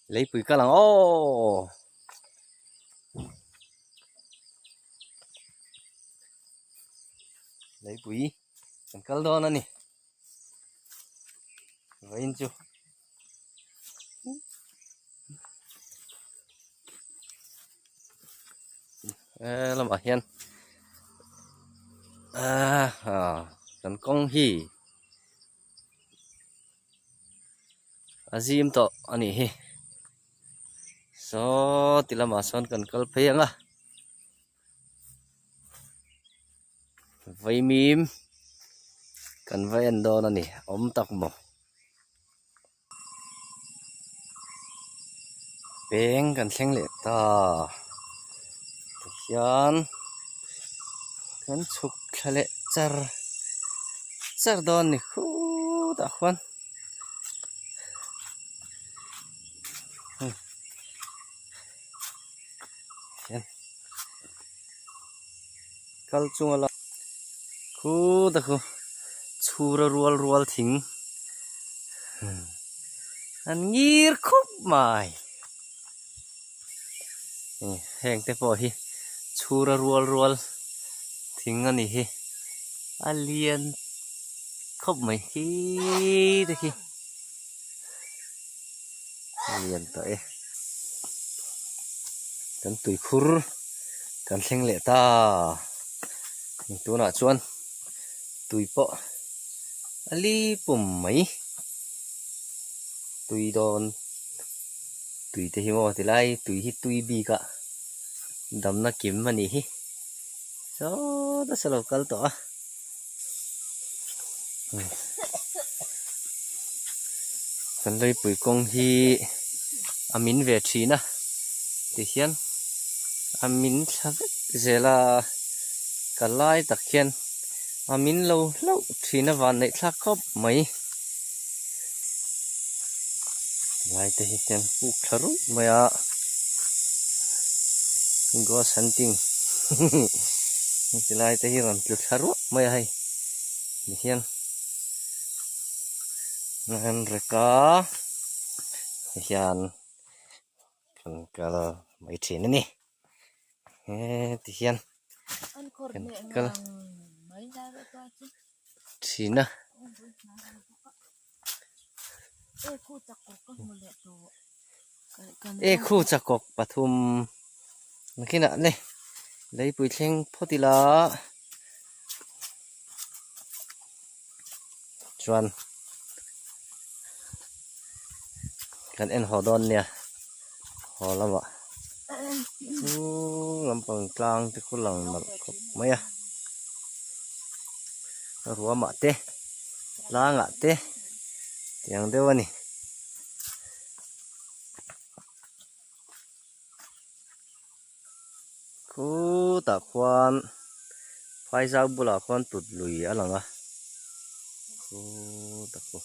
lấy bụi cá lăng ô lấy bụi cần cá đó nè vậy chứ làm ở hiền cần công hi azim to ani hi so tilama son cần kal pheyanga vậy mím cần vậy anh đó nè tắc mỏ beng cần xem lệ ta hiền cần chụp lệ char char đó nè khu đã khoan hiền kal chung ala khu đã khu chura rual thing anh ngir khúc mày heng te po hi chura rual thing ani hi alien khúc mày hi te hi alien to e kan tui khur kan thleng le ta tu na chuan tui po ali pum mai tui don tui te hi mo ti lai tui hi tui bi ka dam na kim mani hi so da sa local to kan lei pui kong hi amin ve thina ti hian amin thavek zela kalai tak hian amin lo thina van nei thla khop mai lai te hi hian puk tharu maya go hunting ti lai te hi ram tlu tharu maya hai ni hian nan reka hian kan kala mai thin ni ti hian kan kala thina khu chakok pathum nakina ne lei pui thleng photila chuan kan en hodon nia holama lampang tlang te khulang mal khop maya ruama te langa te yang dewani khu ta khoan phai zau bula khoan tut lui alanga khu ta khu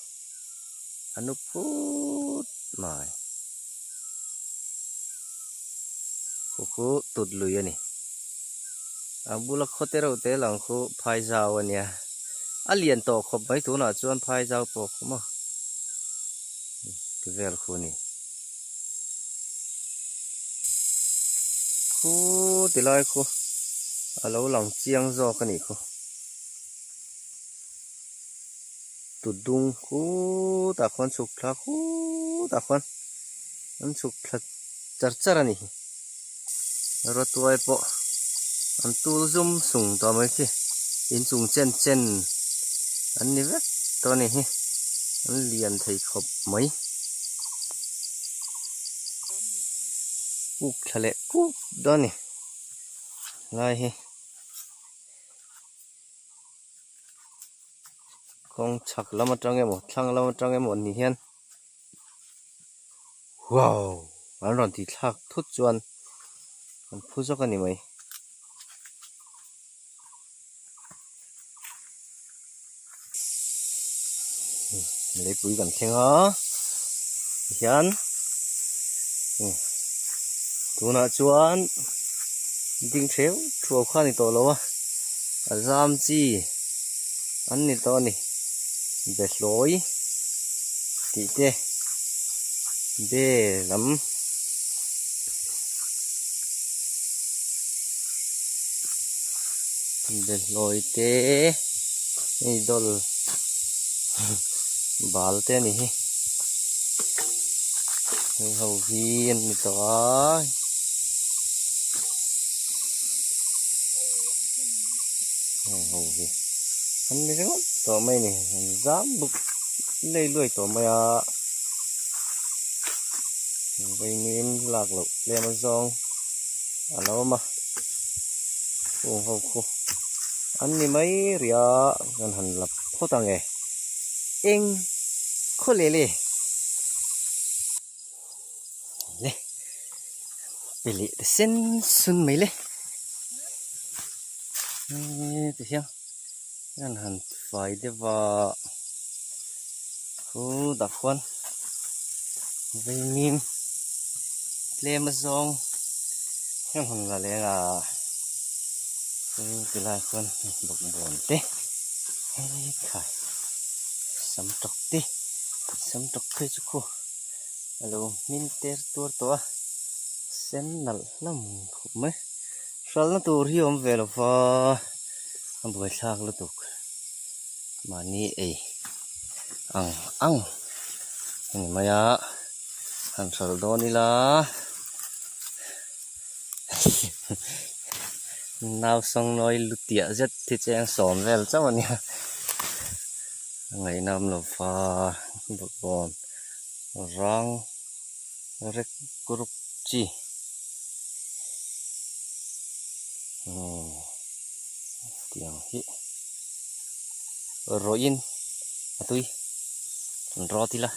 anu phut mai khu tut lui ani abula khotero te lang khu phai zau ania alien to khop mai tu na chuan phai zau po khoma vel khu ni khu tilai khu alo lang chiang zo ka ni khu tudung khu ta khon chuk thla khu ta khon an chuk thla char ani ro tuai po an tul zum sung to mai khi in chung chen an ni vek to ni hi an lian thei khop mai uk thale ku do ni lai hi không chak lama trang em thlang lama trang em ni hian wow an ron ti thak thut chuan an phu zo ka ni mai lấy bụi gần thiên á hiền tu na chuan ding theu thua khoa ni to lo a zam chi an ni to ni be hloi ti te bê lắm để lôi té đi đôi bal té này hầu viên thì to hầu viên anh đi rồi to mấy này dám bục lấy lưỡi to mấy à vậy nên lạc lộc lên nó rong à nó mà hầu khô anh đi mấy ria gần hẳn lập khó tăng nghe anh khó lê lê lê bị lệ sen sun mấy lê thì xem gần hẳn phải để vào khu đặc quan vậy nên lên mà rong gần hẳn là lẽ là cái là con bọc bồn té khai sắm trọc cây chú cô alo min ter tua sen nal lắm khúc mấy sao nó tụt hiểm về là pha buổi sáng lúc tụt mà ni ấy ăn mày à ăn sầu đó đi là nào xong nói lụt tiệt rất thì trang sòn về chắc mà nha ngày năm là pha bột bòn rang rek kurup chi tiếng hi rồi in tôi rò thì là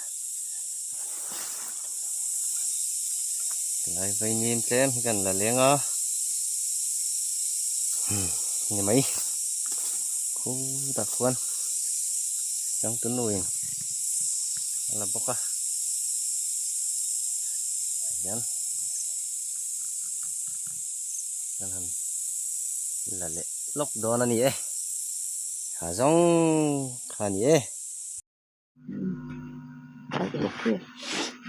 lại vay nhìn xem gần là lên á như mấy khu đặc quan trong tuần nuôi là bốc à nhắn là lệ lốc đó là nhỉ khá giống khá nhỉ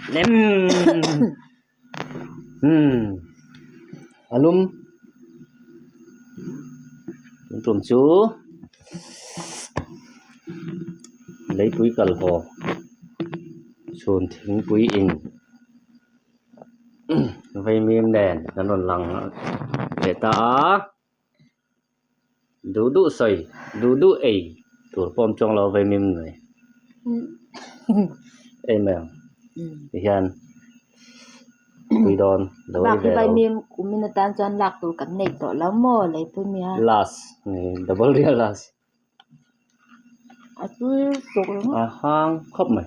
nem alum trộm chú lấy túi cẩn hồ chôn thính túi in vây miếng đèn nó còn lằng để ta đủ sợi đủ ấy tuổi bom trong lò vây miếng người em mèo hiện túi đòn bác cái vây miếng của mình là tan chân lạc tuổi cắn nảy tỏ lắm mò lấy túi miếng last double real last túi sụp lắm hang khóc mày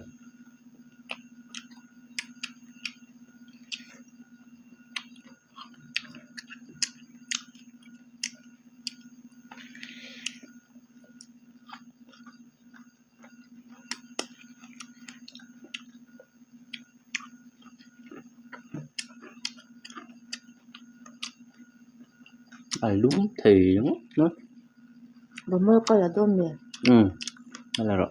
đúng thì đúng nó rồi mơ coi là tôm miếng đây là rồi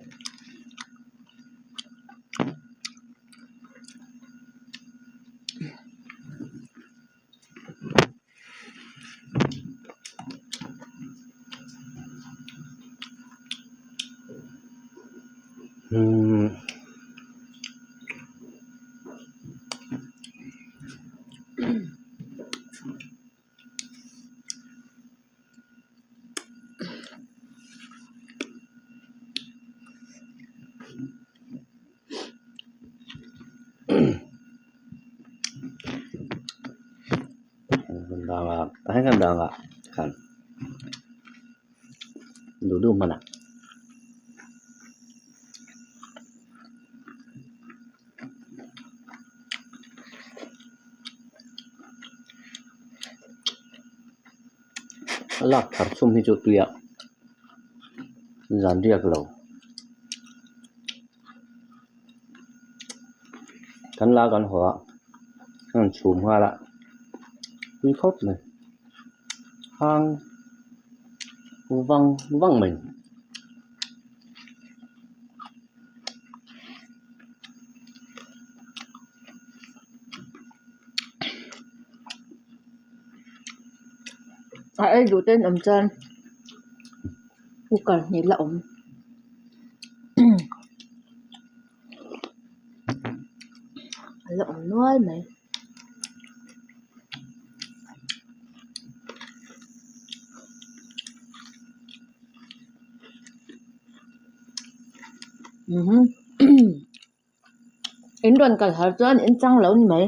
thấy kan dah nggak kan duduk mana Allah tarsum hijau tu ya zandia kalau kan la kan hoa kan chùm hoa lại quy khóc này hang văng mình Ai đủ tên ẩm chân u cần nhị là ẩm là ẩm nuôi mày in đoàn cả hạt chân in trăng lớn mày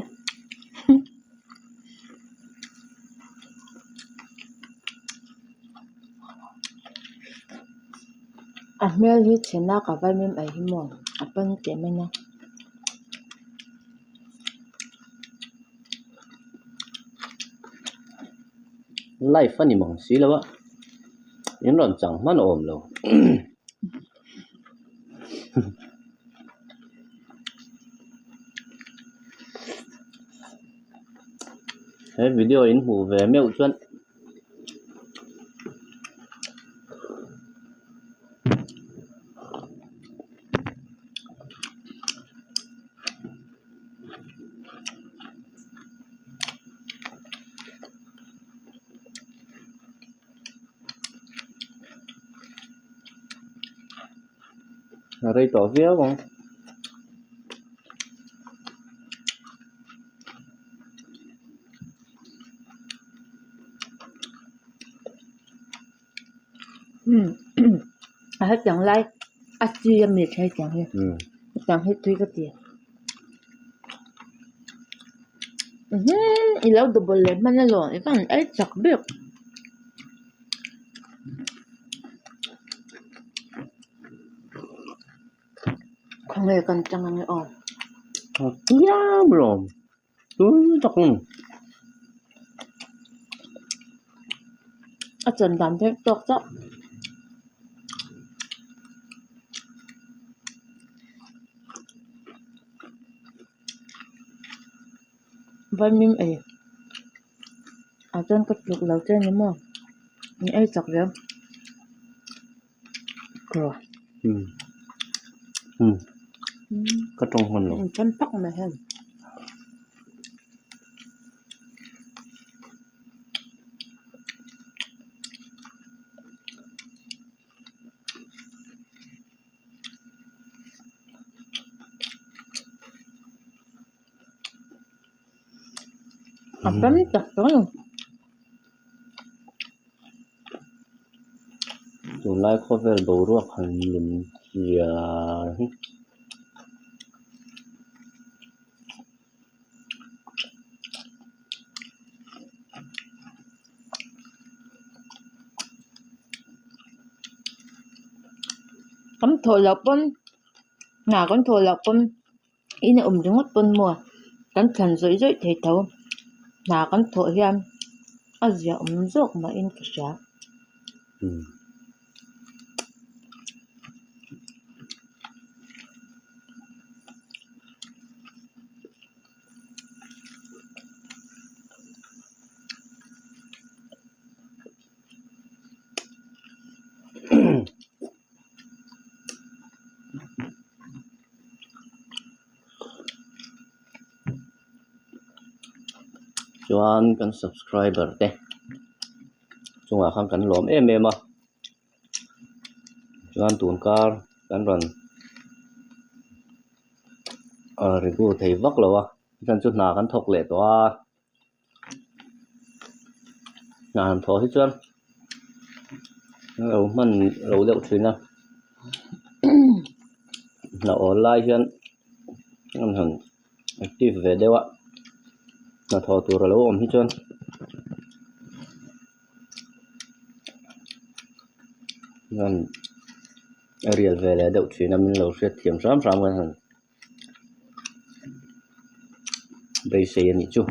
à mẹ hi chén na cả vai mềm ấy hi mòn à bên tiền mày nè lai phân ni mong xí lâu á yếm lòn chẳng mắt ồm lâu thế video in hủ về mẹo chuân rồi tỏ vía không à hết chẳng like à chi em mệt hay chẳng hết chẳng hết tuy cái tiền lâu double lên mà nó lộn cái ấy chắc biết không hề cần chẳng ăn ổn ya belum tuh tak à chân đàn thế tốt chắc vai mềm ấy à chân cất lục lâu trên đúng không những ấy chắc lắm rồi có trong hơn rồi chân tóc này hơn bấm chặt rồi tụi lai có vẻ đồ ruột hành lùm dìa cắm thổi lọc bún ngà con thổi lọc bún ý là trong mất bún mùa cắn thần dối dối thấy thấu ngà con thổi hiam à giờ rốt mà in cái啥chuan kan subscriber te chunga khang kan lom em em a chuan tun kar kan ron rigu thei vak lo a chan chu na kan thok le to a na han tho hi chuan lo man lo deuh thina na online hian an han active ve dewa na tho tur lo om hi chuan nan arial ve le deuh thina min lo hriat thiam ram ram kan han đây xe ni chu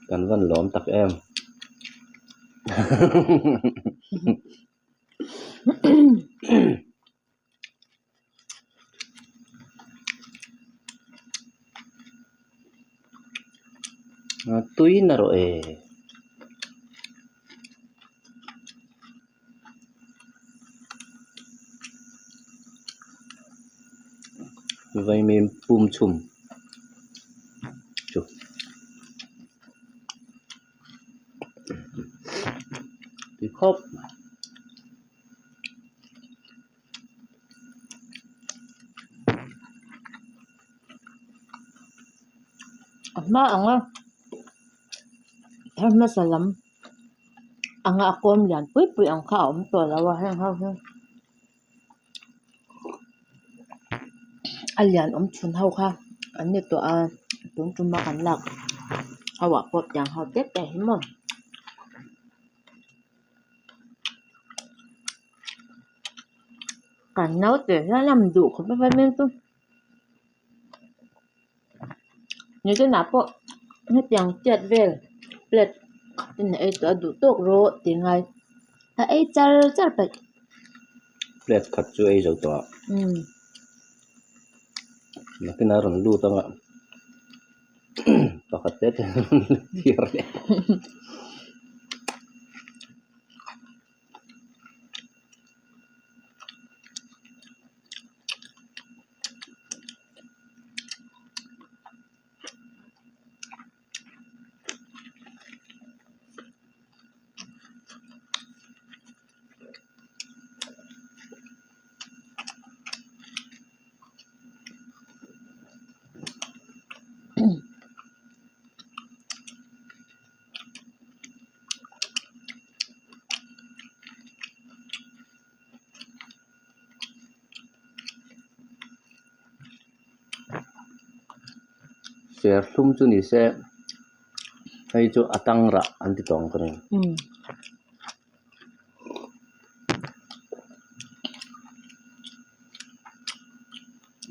kan van lom tak em tui na ro e vai mềm pum chum chu hộp mà ang thar masalam ang akom yan pui ang kaom to lawa hang hang alian chun hau kha ani to tung chum ma kan lak hawa pot yang hau tet te himon kan nấu te ra làm đủ không phải men tu như cái nạp po nó tiếng chẹt về plet tin ấy to đủ tốc ro tiếng ai ấy char char pe plate khat chu ei zo to na kina ron lu tanga pakhat te tiar le ser thum chu ni se hei chu atang ra an ti tong kare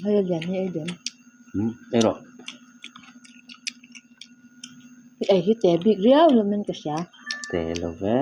hay là đèn ero ấy cái té bị réo rồi mình cái啥te lo ve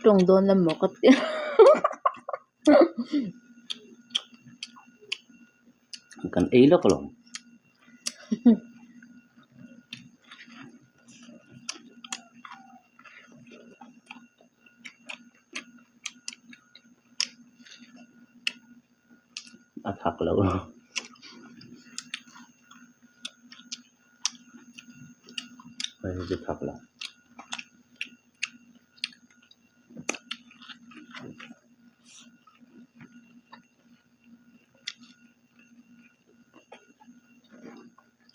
trong đồn là một cái kan ei lo kolong athak lo ai je thak la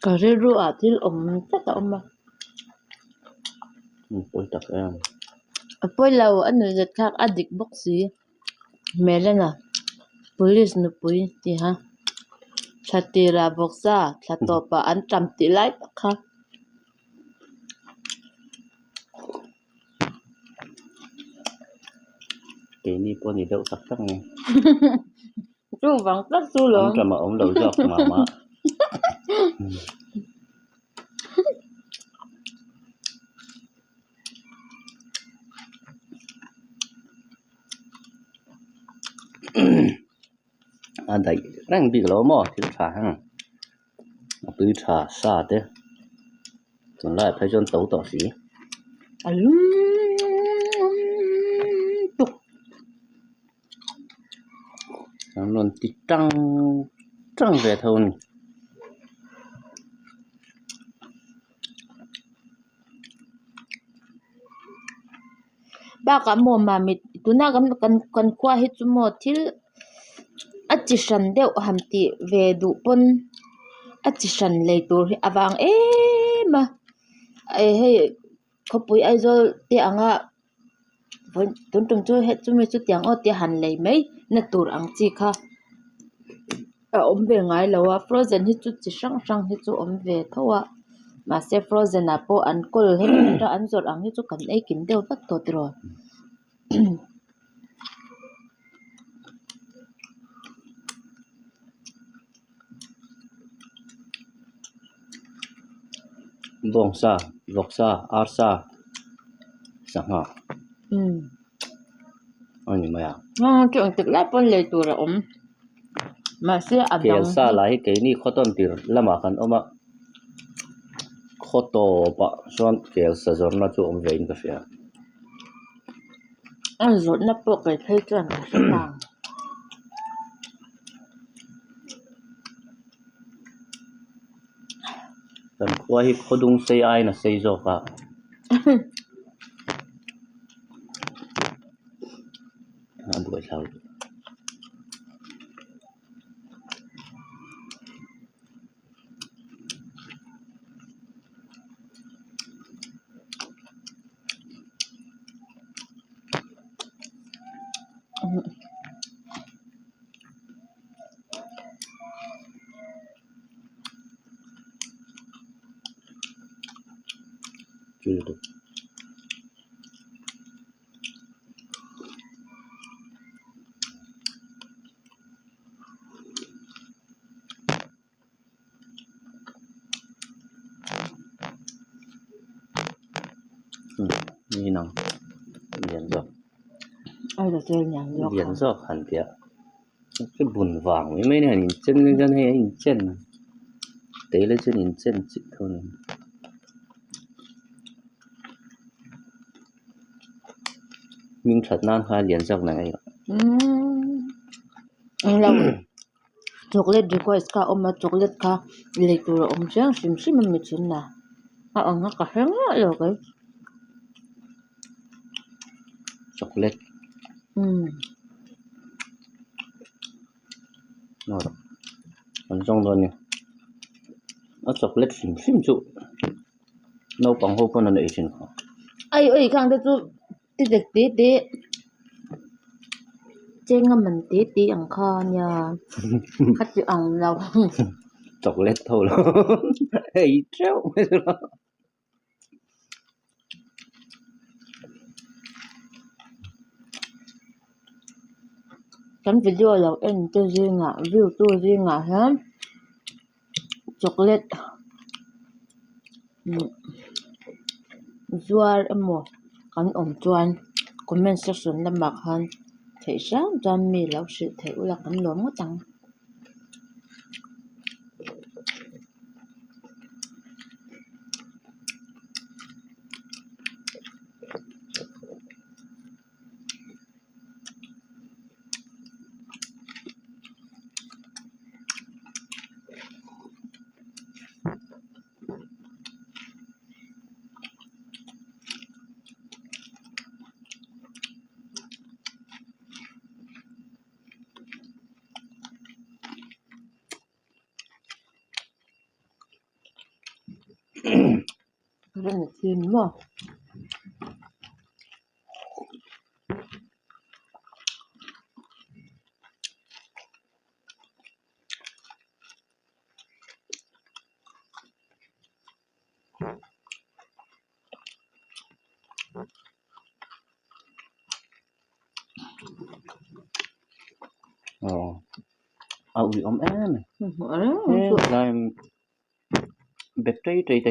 cà rê ru thì chắc là mà poi tak em poi lâu anh người giật khác adik box gì mẹ lên à police nó poi thì ha chatira boxa chatopa an trăm tỷ lại kha ke ni po ni deuh tak tak ni chú vắng tất chú ông lớn trầm ông lâu jok mama đây rang bị lỗ mò thì thả hang bự thả sa thế còn lại phải chọn tấu tỏ xí tục nó luôn tí trăng trăng về thôi ba cả mồm mà mít tu na kan qua hết chú mò thil a chi san deuh ham ti ve du pon a chi san lei tur hi awang mà ai hay khopui aizol ti anga von tun tum chu het chu mi chu tiang o ti han lei mai na tur ang chi kha a om ve ngai lawa frozen hi chu chi sang sang hi chu om ve thowa ma se frozen a po an kol he ra an zor ang hi chu kan ei kim deuh tak to tro bông sa vọc sa ar sa sanga anh em à chu ang tik la pon lei tur a om ma se kel adang sa lai ke ni khoton tir lama kan oma khoto pa son kel sa zorna chu om vein ka fia an zot na po kai thei chuan ka sang kan khua hi khodung sei ai na sei zo ka an buai thau chưa được như nào liền rồi ai là chơi nhàng giọt liền rồi hẳn tiệt cái bùn vàng mấy này nhìn chân chân hay nhìn chân tế lên chân nhìn chân chị thôi mình thật nan hoa liền dọc này lâu chocolate request ka oma chocolate ka le tur om chang sim sim mi chun na a ang ka hang lo cái chocolate nó còn trong đó nè nó chocolate sim sim chu nấu bằng hộp con này xin khó ai ơi khang đó chu ti dek ti cheng mình ti ang kha nya khát chữ ang lâu chocolate thôi lo hey treo cái video là em chơi riêng à view tôi riêng à ha chocolate zuar emo kan om chuan comment section lamak han thei sang jam mi lo si thei ula kan lom ngotang rất là chín mà ui om em là bếp trái trái thì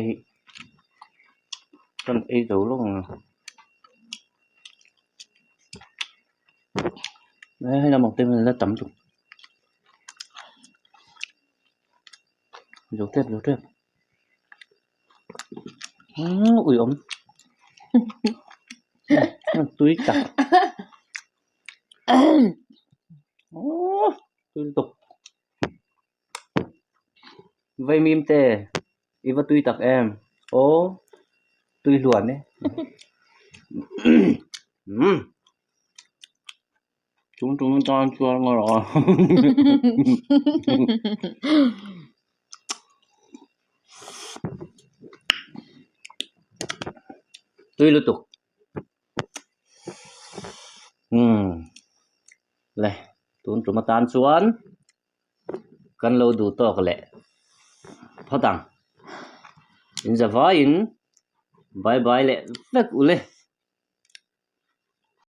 con ấy đủ luôn đấy hay là một tên là tắm chụp dấu tiếp ui ống túi tặc túi tục vây mìm tê iva túi tặc em ô túi luồn đấy chúng ta cho ngon rồi. Tươi liên tục. Này, chúng ta tan chuan kan lo du to ka le phatang in za va in bye bye le vek ule